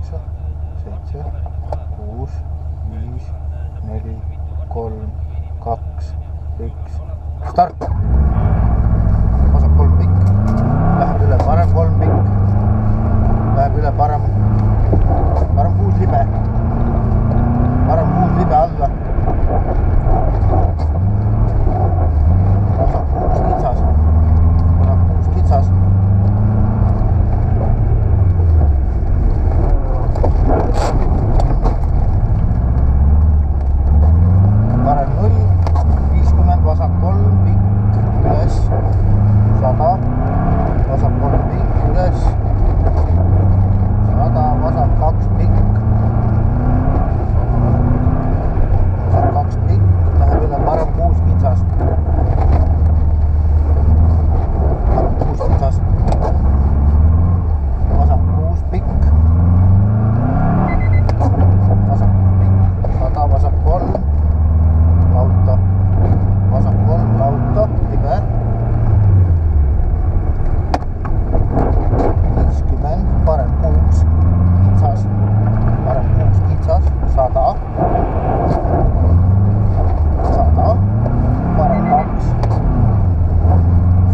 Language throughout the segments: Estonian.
7, 6, 5, 4, 3, 2, 1, start. Vasak 3 pikk, läheb üle parem 3 pikk, läheb üle parem 6 libe, parem 6 libe alla, vasak 6 kitsas, vasak 6 kitsas, parem 0, 50, vasak 3 pikk, üles, 100, vasak 3 pikk, üles, 100, vasak 2 pikk, vasak 2 pikk, läheb üle parem 6 kitsas, parem 6 kitsas, vasak 6 pikk, vasak 6 pikk, 100, vasak 3, lauta, vasak 3, lauta, libe, 50, parem 6, kitsas, parem 6 kitsas, 100, 100, parem 2,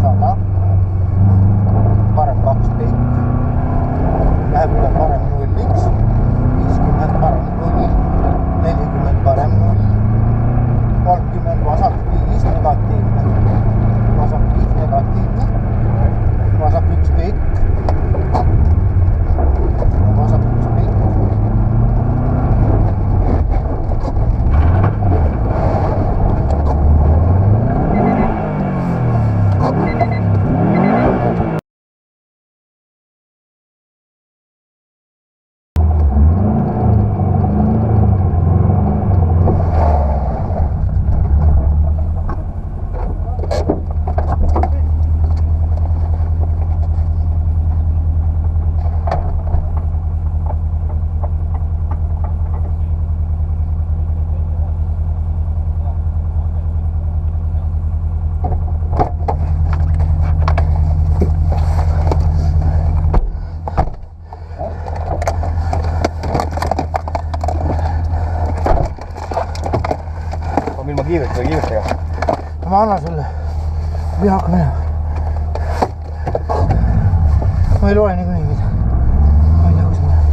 100, parem 2 pikk, läheb üle parem 0-iks, 50, parem 0, 40, parem 0, 30, vasak 5, negatiivne, vasak 5, negatiivne, vasak 1 pikk, vasak 1 pikk, kiirustega. Ma annan sulle. Või hakka minema. Ma ei loe niikuinii mida. Ma ei tea, kus minema.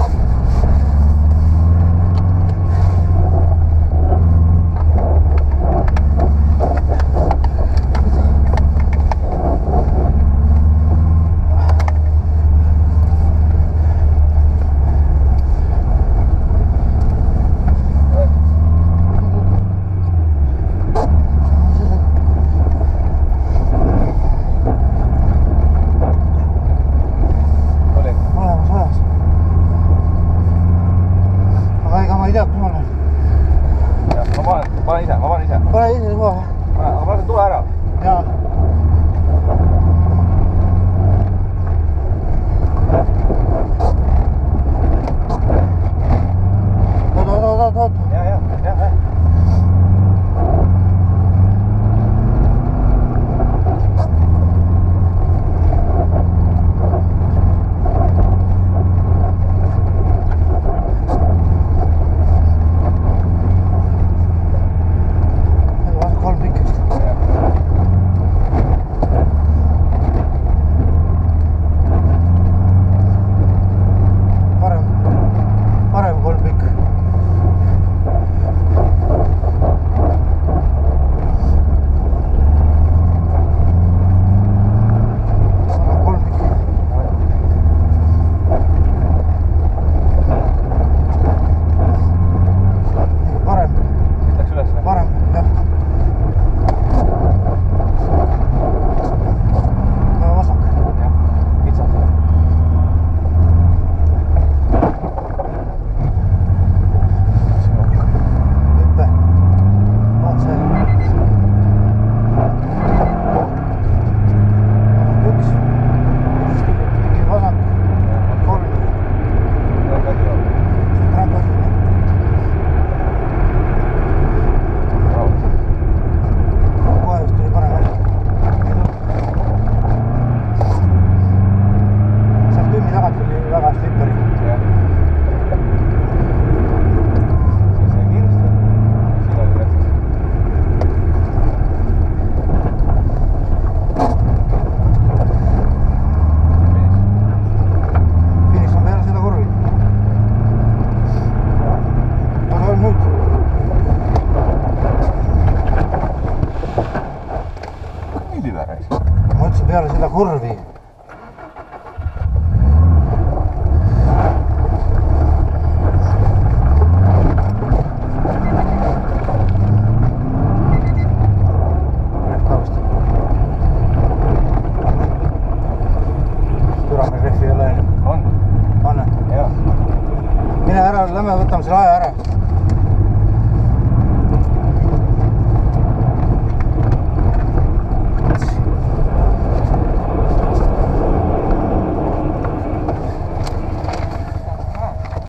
lähme võtame selle aja ära.